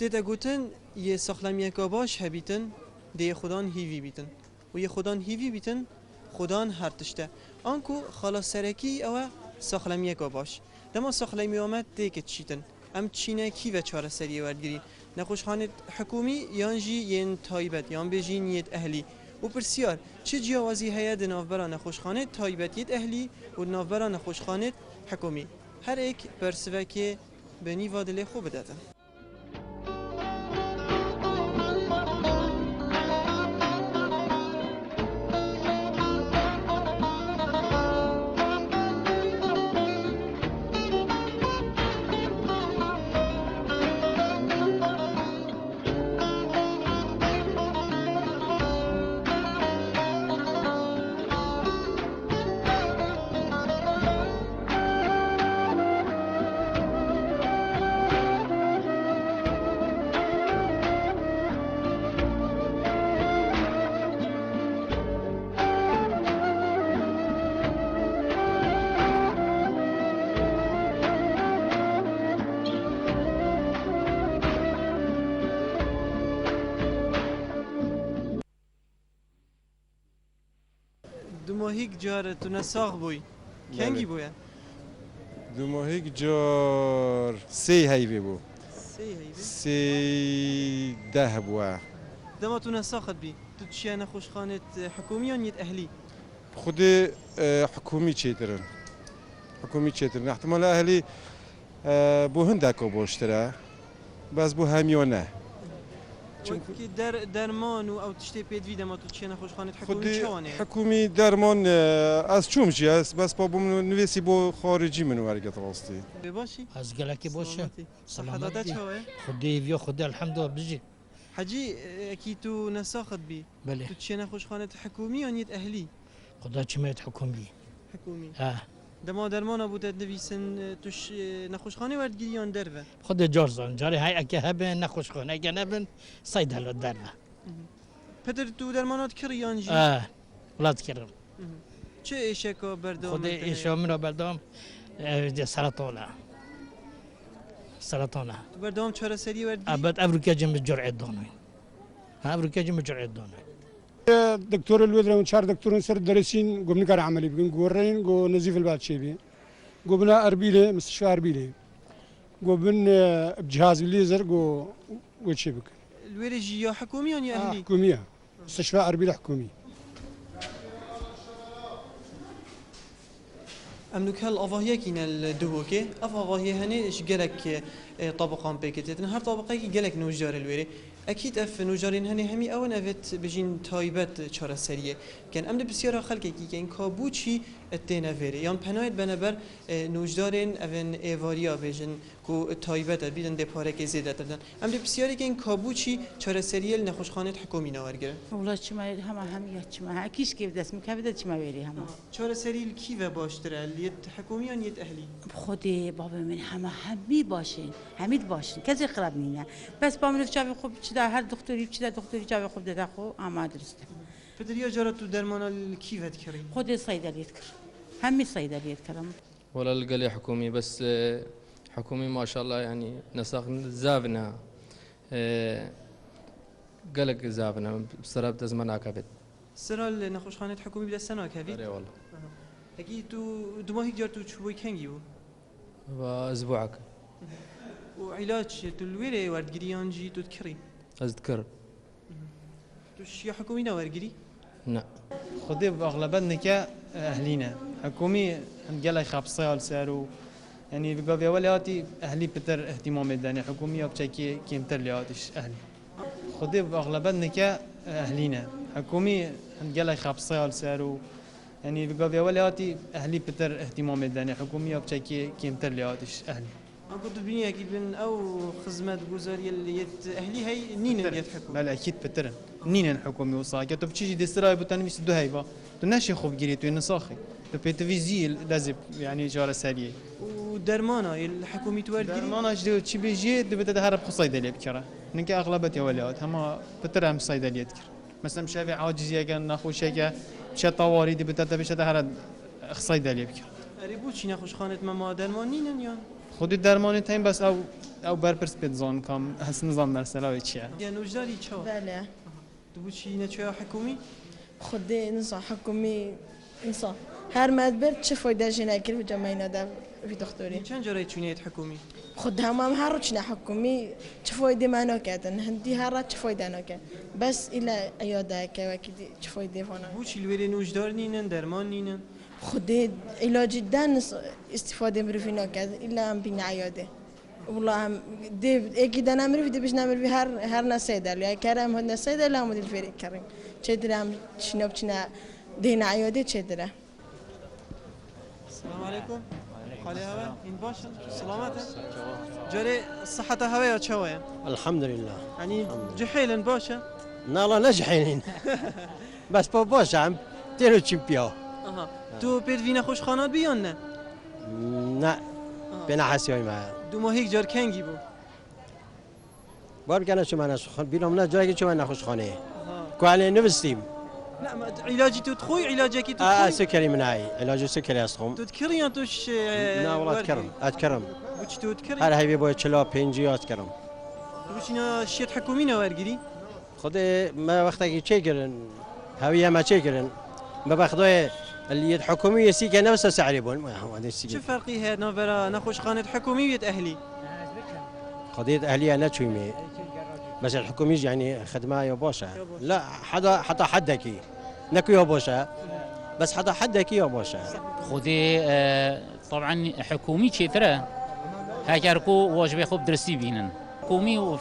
تیتا گوتن یه ساخلمیه که باش هبیتن دی خدان هیوی بیتن و یه خدان هیوی بیتن خدان هر تشته آنکو خلاص سرکی او ساخلمیه که باش دما ساخلمی آمد دیگه چیتن ام چینه کی و چاره سریه وردگیری نخوشخانه حکومی یان جی ین تایبت یان بیجی نیت اهلی و پرسیار چه جیاوازی هیا د نافبرا نخوشخانه تایبتیت اهلی و نافبرا نخوشخانه حکومی هر ایک پرسوه که به نیوا دل خوب بداتن ماهیک جار تو نساق بوی کنگی بویا دو ماهیک جار سی هیوی بو سی ده بوا دما تو نساقت بی تو چیه نخوشخانه حکومی یا نیت اهلی خود حکومی چیترن حکومی چیترن احتمال اهلی بو هندکو باشتره بس بو همیانه وکی درمان و او تشتی پیدوی دما تو چیه نخوشخانه حکومی چوانه حکومی درمان از چوم چی است بس با بوم نویسی بو خارجی منو ورگت راستی بباشی از گلکی باشه سلامتی چوه خودی ویا خودی الحمدلله بجی حجی اکی تو نساقت بی بله تو چیه نخوشخانه حکومی یا نیت اهلی خدا چمیت حکومی حکومی ها دما درمان بود نویسن توش نخوشخانه وردگیری یا دروه خود جارزان جاری های اگه هبن نخوش خونه اگه نبن ساید هلو درنا پدر تو درمانات کری یانجی ولاد کردم چه ایشکا بردام خود ایشا من رو بردام سرطانه تو بردام چهار سری وردگیری ابد افریقا جنب جرعه دانوی افریقا جنب جرعه دانوی دكتور الودرة شار دكتورين سر درسين قمنا كار عملي بقين قورين قو نزيف البعض شيء بي قبنا أربيلة مستشفى أربيلة قبن بجهاز الليزر قو وشيء بك الويرجي يا حكومي يا أهلي حكومية مستشفى أربيلة حكومي أملك هالأفاهية كنا الدهوكة أفاهية هني إيش جلك طبقان بيكتة هر طبقة جلك نوجار الويري أكيد أف نوجارين هني همي أو نفت بجين تايبات شارع سرية كان أمد بسيارة خلقك كان كابوتشي التنافيري يوم بنايت بنبر نوجارين أفن إيفاريا بجين كو تايبات بيدن دبارك زيادة تردن أمد بسيارة كان كابوتشي شارع سرية لنخوشخانة حكومي نوارجر والله چما هم چما اكيش كيف دست مكبده چما بيري هم شارع سرية كيف باشتره ليت حكومي یا نیت أهلي خودي بابا من همي باشين حميد باشين كذا قرب نينا بس بامن جاوي خوب چدا هر دكتوري چدا دكتوري جاوي خوب دادا خو اما درست پدریا جارت تو درمان کیفت کردی خودي صيدليت كر همي صيدليت كرم ولا القلي حكومي بس حكومي ما شاء الله يعني نساق زابنا قلق زابنا بسراب زمان عكبت سرال نخوشخانه حکومی بلا سنا کبید اي والله اگه تو دو ماهی جار تو چوبوی کنگی بو واسبوعك وعلاج تو الویره وردگیری آنجی تو تکری اذكر تو شیا حکومی نوردگیری لا خودی باغلبت نکه اهلینه حكومي هنقلها خبصة سعره يعني بقى ولياتي أهلي بتر اهتمام الدنيا حكومية بشكل كيمتر لياتش أهلي خدي بأغلبنا كأهلينا حكومي هنقلها خبصة سعره يعني بقى ولياتي أهلي بتر اهتمام الدنيا حكومية بشكل كيمتر لياتش أهلي أنا كنت بني أكيد من أو خدمات جزارية اللي أهلي هي نين اللي يتحكوا بله أكيد بتر نين حكومي وصاقة تو بتشي دستراي بتاني مش دو هيبا تو ناشي خوب جري تو نساخي تو بيتفيزي لازم يعني جارة سريع ودرمانا الحكومي توارد درمانا جدو تشي بيجي دو بتدهرب خو صيدلية بكرة نك أغلبية وليات هما بتر هم صيدلية كر مثلا مشابه عاجزية كان ناخو شيء شيء طوارئ دو بتدهر بتدهرب صيدلية بكرة أريبو چی نخوش خانت ما درمان نینن یا خود درمانی تایم بس او برپرس بتزان کام هست نظام مرسلا و چیه یا نوجداری چه بله تو بو چی نچویا حکومی خود نظام حکومی نظام هر مدبر چه فایده جنه کل و جمعی نده في دكتوري چند جرای چونیت حکومی خد هم هر چنه حکومی چه فایده معنا کردن هندی هر چه فایده نکرد بس إلى عیاده که وکیدی چه فایده فانا بو چی الوری نوجدار نینن درمان نینن خود علاج دن استفاده مروفی نکرد إلا هم بین عیاده والله هم دی اگه دن مروفی دی بش نمروفی هر نسیده لیا کرم هد نسیده لیا مدل فری کریم چه درم چناب چنه دین عیاده چه دره السلام عليكم حالي هوا إن باشا سلامته جري صحة هوا يا شوية الحمد لله يعني جحيل باشا نالا نجحين بس باباش عم تيرو تشامبيون اها تو بيت فينا خوش خانات بيون نه لا بين حسيوي معاه دو ما هيك جار كنجي بو بار كنا شو معنا خان بينهم جاي شو معنا خوش خانه كوالي نفستيم لا ما علاجي تو تخوي علاجك تو تخوي سكري مناي علاج سكري اصهم تذكري انتوش لا والله اتكرم وش تو تذكري هر هاي بيبو تشلا بينجي اتكرم وشنا شيت حكومينا ورقري خد ما وقتك تشيكرن هويه ما تشيكرن ما باخذوا اللي الحكوميه سيكا نفسها سعر يبون ما هو هذا السيكا شو فرقي هاد نوفرا نخوش خانة حكومية أهلي قضيه اهليه انا تشويمي بس الحكوميه يعني خدمه يا باشا لا حتى حدك نكو يا باشا بس حتى حدك يا باشا خودي طبعا حكومي ترى هاكركو واجب خوب درسي بينن حكومي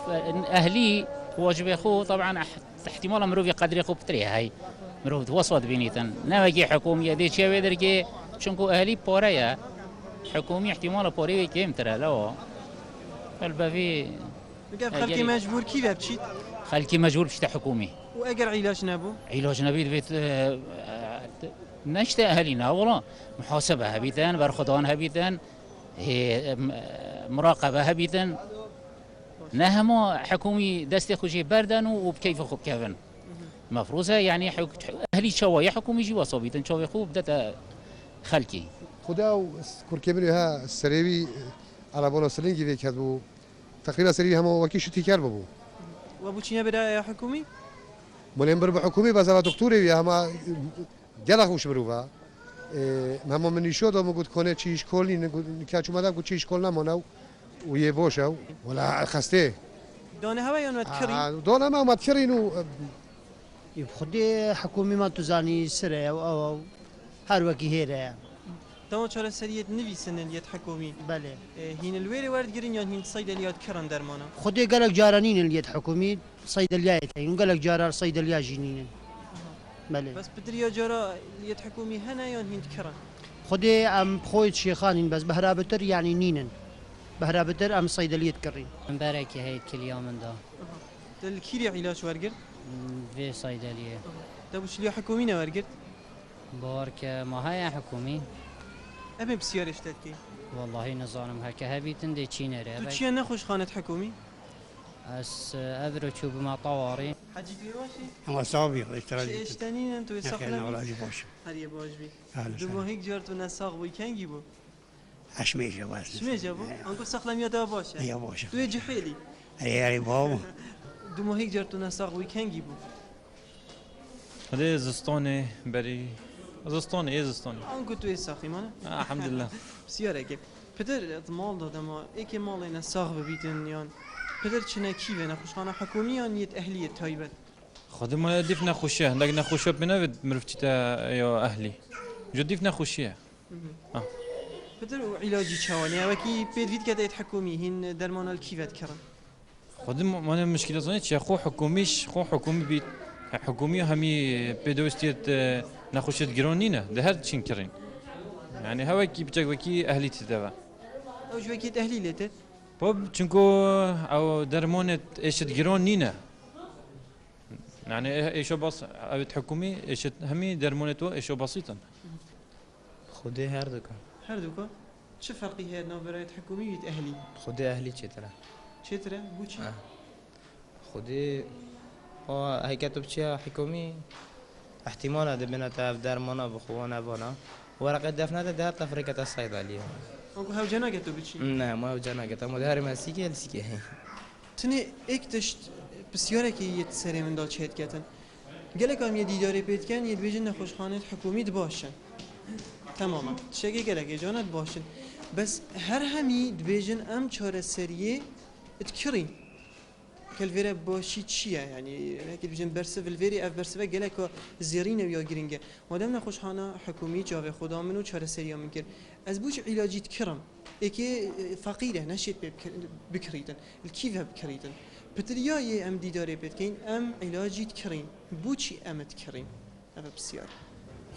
اهلي واجب خو طبعا احتمال مروفي قدر خوب تري هاي مروف وسط بينيتن نواجي حكوميه دي شي ودركي شنكو اهلي بوريا حكومي احتمال بوري كم ترى لو البافي خلكي مجبور كيف بتشيت خلكي مجبور بشتا حكومي واجر علاج نابو علاج نبيد بيت نشتا اهالينا والله محاسبه هبيتن برخدان هبيتن مراقبه هبيتن نهمو حكومي دستي خوشي بردن وبكيف خوب كيفن مفروضه يعني اهلي شوايه حكومي جي وصابيتن شوايه خوب بدات خلكي خدا كركبري ها السريبي على بولا سلينجي في كتبو تقريبا سريبي هم وكي شو تيكار بابو وابو چينا بدا حكومي مولين بربع حكومي بس على دكتوري هما جلا خوش بروفا هم من يشود ما قلت كونه چيش كولي نقول كاتشو ماذا قلت چيش كولنا مناو ويبوشوا ولا خسته دانه هوا يا تكري دانه ما تكرينو خودی حکومی ما تو زانی سره او هر وکی هیره تمام چهار سریت نویسن الیت حکومی بله هین الویری ورد گرین یا هین صیدلیات کران درمانا خودی گلک جارانین الیت حکومی صیدلیات هین گلک جارار صیدلیا جینین بله بس بدریا جارا الیت حکومی هنا یا هین کران خودی ام خویت شیخانین بس بهرابتر یعنی نینن بهرابتر ام صیدلیت کرین مبارك هاي كل يوم من ده الكيري علاج ورقر في صيدلية تبوش لي حكومي ورقر بارك ما هي حكومي أبي بسيارة اشتكي والله نظام هكا هبي تندي تشينا تو رابع تشي نخوش خانة حكومي أس أذرو شو بما طواري حجي بيواشي الله صابي اشتراجي اشتانين انتو يسخنا ولا باش هري باش بي دو هيك جارتو نساق بو كان بو اشميجه بس شميجه بو انكو سخلم يا باشا يا باشا تو جحيلي اي بابا دو هيك جارتو نساق بو كان بو هذا زستاني بري زستاني زستاني انكو تو يساقي مانا الحمد لله بسيارة كيف پدر مال دادم ایک مال اینا ساق ببیتن یان پدر چنه کیوه نخوشخانه حکومی یان یت اهلیت تایبت خدمة ديف نخوشيه لكن نخوشه بنفد مرفتي يا أهلي جو ديف نخوشيه پتر و علاجی چوانی وکی پیدوید که دایت حکومی هین درمان الکیوت کرن خود ما مشكلة زنيت شيء خو حكوميش خو حكومي بيت حكومي همي بدوستيت نخوشت جرونينا ده هاد شين كرين يعني هواكي بتجا وكي أهلي تدوا او جوكيت اهلی لیته باب چونكو أو درمونت إيشت جرونينا يعني إيشو بس أبيت حكومي إيشت همي درمونتو إيشو بسيطا خودی هر دو کن هر دوکا چه فرقی هست نابرایت حکومی وید اهلی خودی اهلی چطوره چطوره بوچی خودی هيك تبشي حكومي احتمال هذا بنات درمانا بخوانا بانا ورقة دفنة ده تفرقة الصيدلية اونکو هاو جنا گتو بچی نه ما هو جانا قطع مدهر مسيكي السيكي تنه اكتشت بسیاره که یه سری من داد چهت کتن گله کام یه دیداری پیت کن یه بیجن نخوشخانه حکومی باشن تماما شگه گله که جانت باشن بس هر همی بیجن ام چهار سریه اتکرین كالفيرا باشي تشيا يعني هيك بيجن برسف الفيري اف برسفه قالك زيرين ويا جرينجا مادام نخوش حانا حكومي جاوي خدا منو چهار سريا منكر از بوش علاجي تكرم اكي فقيره نشيت بكريتن الكيف بكريتن بتريا ي ام ديداري بتكين ام علاجي تكرين بوشي ام تكرين هذا بسيار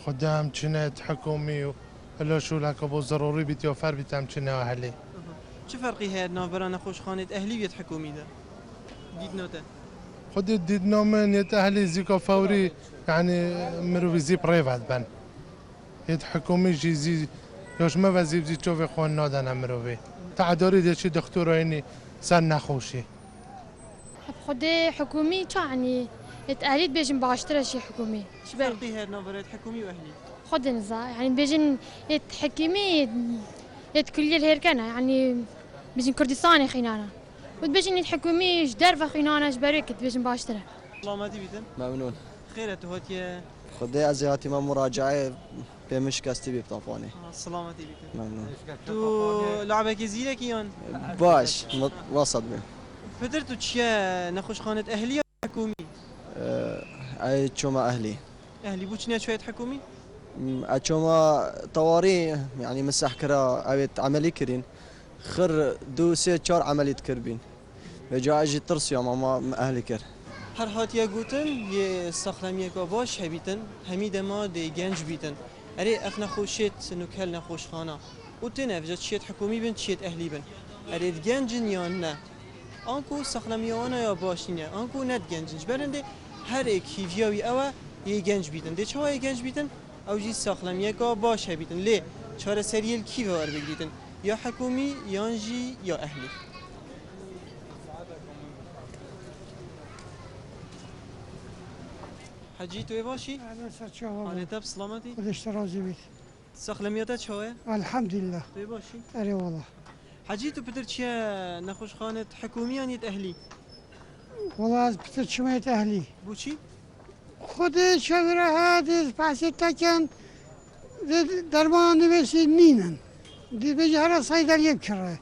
خدام كنت حكومي ولا شو لك ابو ضروري بيتوفر بتام كنا اهلي شو فرقي هاد نافرا نخوش خانه اهلي بيت حكومي ده ديدنوته خد ديدنا من يتأهلي زيكا فوري يعني مروي زي بريفات بن يد حكومي جيزي يوش ما وزيب زي تشوفي خوان نادن مروي تعداري دي شي دكتوريني سن نخوشي خدي حكومي يعني يتأهليت بيجن باشتري شي حكومي شبر فرقي هاد نافرا حكومي واهلي خد نزا يعني بيجن يتحكمي يتكلي الهيركنا يعني بيجن كردستاني خينانا وتبيجن الحكومي جدار فخينانا جبريك تبيجن باشتري الله ما تبيتن ممنون خيرت هاتي خدي ازياتي ما مراجعه بمش كاستي بطافاني سلامتي بك ممنون تو لعبك زيرك يان باش وسط بي فدرتو تشيا نخوش خانه اهلي حكومي اي تشوما اهلي اهلي بوچنيا شويه حكومي اتشوما طواري يعني مسح كرا ابيت عملي كرين خر دو سه چهار عمليت كربين بجا اجي ترس يا ماما اهلي كر هر هاتیا گوتن یه ساخلمی که باش هبیتن همید ما دی گنج بیتن اری اخ نخوشیت نکل نخوش خانه و تنفجت چیت حکومی بن چیت اهلی بن اری گنجن یا نه آنکو ساخلمی آنها یا باشینه آنکو ند گنجنج برنده هر یک هیویاوی اوه یه گنج بیتن دی چه های گنج بیتن او جی ساخلمی که باش هبیتن لی چهار سریل کی وار بگیتن یا حکومی یانجی یا اهلی حجی توی باشی؟ حالت اب سلامتی؟ خودش راضی بید ساخلمیات چهه؟ الحمدلله توی باشی؟ اره والله حجی تو پدر چیه نخوش خانه حکومی یا نیت اهلی؟ والله از پتر چمایت اهلی بو چی؟ خودش شویره هادی پسی تکن درمان نویسی نینن دی بجه هر صیدلیه کره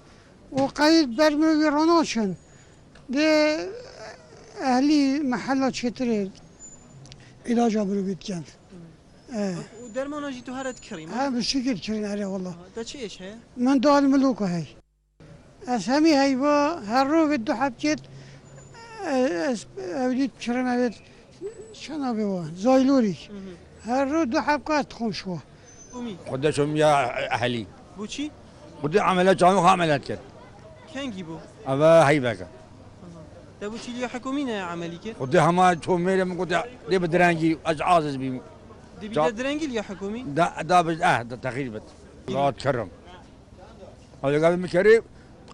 و قید برموی راناشن دی اهلی محله چطوره علاج برو بیتکن و درمان جی تو هرت کریم؟ ها بشکل کرین اره والله دا چی ایش هی؟ من دال ملوکه هی از همی هی با هر رو به دو حبکت اولید کرم اوید شنا بوان زایلوری هر رو دو حبکت خون شوا خدشهم يا اهلي بو چی؟ خدي عملت جامعة عملت كده کنگی بو؟ أبا هي بقى دا بو چی لیا حکومی نه عملی که؟ خدي هما توم ميري من قد دي بدرانجي أجعاز بي دی بیده درنگی لیا حکومی؟ دا بج ده تقريبا الله تكرم هذا قال مكري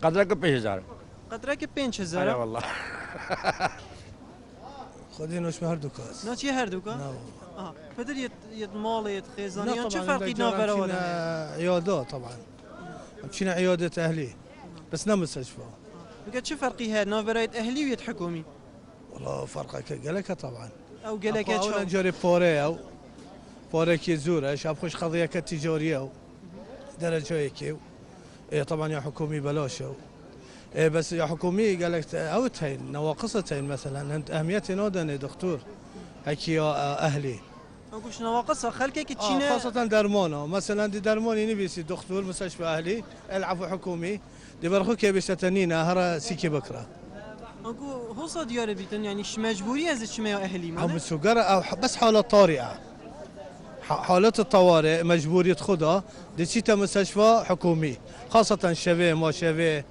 قدرك 5000 قدرك 5000 لا والله خدي نوش هر دوكاس ناچی هر دوکا؟ نه پدر یت مال یت خزانیان چه فرقی نافره ولا؟ عيادات طبعا مشينا عيادة أهلي بس نام مستشفى بقى چه فرقی هاد نافرایت اهلی و یت حکومی؟ والله فرقك قالك طبعا او قالك شو أولا جاري فوري أو فوري كي زورة شاب خوش قضية كتجارية أو درجة هيك إيه طبعا يا حكومي بلاش إيه بس يا حكومي قالك أوتين نواقصتين مثلا أنت أهميتي نودن يا دكتور هيك يا أهلي وش نواقصها خلكك تشينا خاصة درمانه مثلا دي درماني نبيسي دكتور مستشفى أهلي العفو حكومي دي برخوك بيستنينا هرا سيكي بكرة اكو هو صديار بيتن يعني ش مجبوري از شما اهلي هم ما السجارة أو بس حالات طارئة حالات الطوارئ مجبورية خدها دي تشيتا مستشفى حكومي خاصة شبيه ما شبيه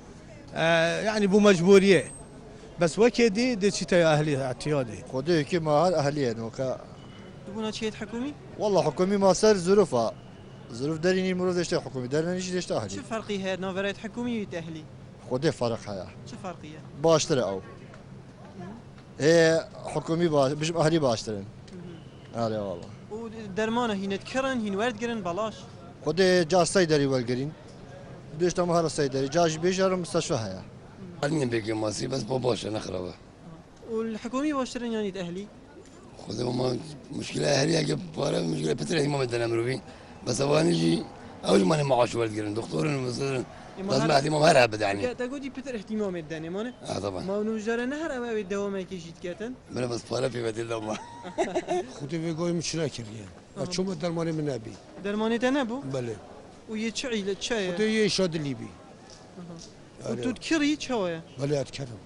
يعني بو مجبورية بس وكدي دي تشيتا أهلي اعتيادي خدي كما أهلية نوكا تقولنا شيء حكومي والله حكومي ما صار ظروفها ظروف داريني مرور دشتا حكومي دارنا نيجي دشتا أهلي شو فرقي هاد نوفرات حكومي ويتأهلي خدي فرق حياة شو فرقية باشتري أو حكومي باش بجم أهلي باشترين هلا والله ودرمانه هي نتكرن هي ورد قرن بلاش خدي جا صيدلي والقرين دشتا مهار الصيدلي جاش بيجار مستشفى هيا علمني بيجي ماسي بس باباش نخربه والحكومي باشترين يعني تأهلي خذ ما مشكلة أهلية جب بارا مشكلة بتري ما بدنا نمرو بس أبغى نجي أول ما معاش ولد قرن دكتور المصير لازم اهتمام هرها بدعني تقولي بتر اهتمام الدنيا مانه طبعا ما نوجر نهر أو الدوام كيجيت كاتن من بس بارا في بدل الله خودی بگویم مشکل کردیم چون درمانی من نبی درمانی تنبو بله ويتشعي لتشاي خودی یه شاد لیبی وتذكري تشاوية بله اتکرم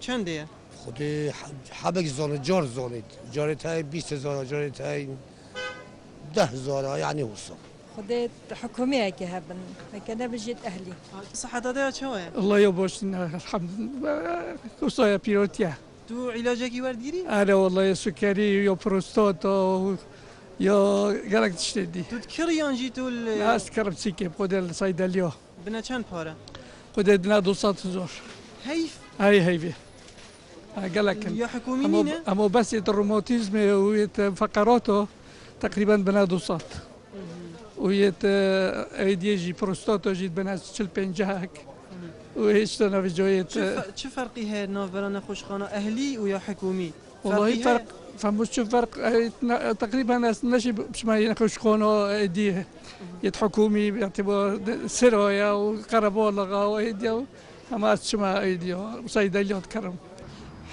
چند ديه خودی حبک زانه جار زانید جارت های 20,000 جارت های 10,000 يعني وصل خديت حكومية كهبن كنا بجيت أهلي صحة ده شوية الله يبوشنا الحمد لله وصايا بيروتيا تو علاجك ورديري أنا والله سكري يا بروستاتا يا قالك تشتدي تذكري يانجي تو لا سكرت سيكي بخد الصيدلية بنا كان بارا خدنا 200 هيف هاي هيفي قالك يا حكوميين أما بس الروماتيزم وفقراته تقريبا بنا 200 ويت ايديجي بروستاتا جيت بناس تشل بنجاك وهيش انا في جويت شو فرقي هي ناف برانا خوشخانه اهلي ويا حكومي والله فرق فمش شو فرق تقريبا ناس نشي باش ما ينخشخونه ايديه يت حكومي باعتبار سرايا وقربولغا وايديا اما شما ايديا صيدليات كرم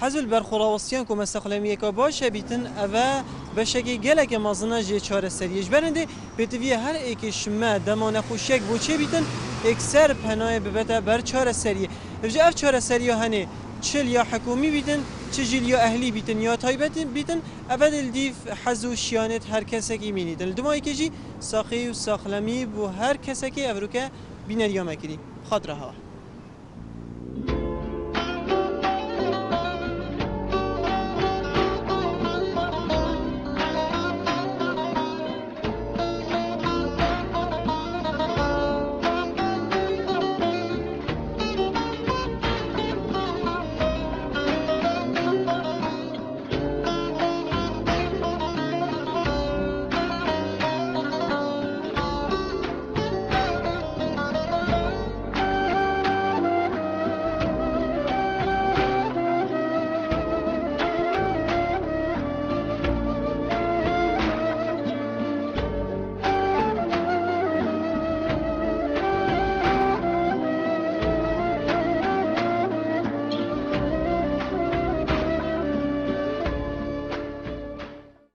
حزل برخوراوسیان که مستقلامیه که باشه بیتن اوه بشکی گله که مازنا جه چهار سریش برنده بتویه هر ایکش ما دمان خوشک بوچه بیتن اکثر پناه ببته بر چهار سریه رجع اف چهار سریه هنه چل یا حکومی بیتن چجیل یا اهلی بیتن یا تایبت بیتن اول الدیف حزو شیانت هر کسی که مینید الدمایی که جی ساقی و ساقلامی بو هر کسی که افروکه بینریا مکری خاطرها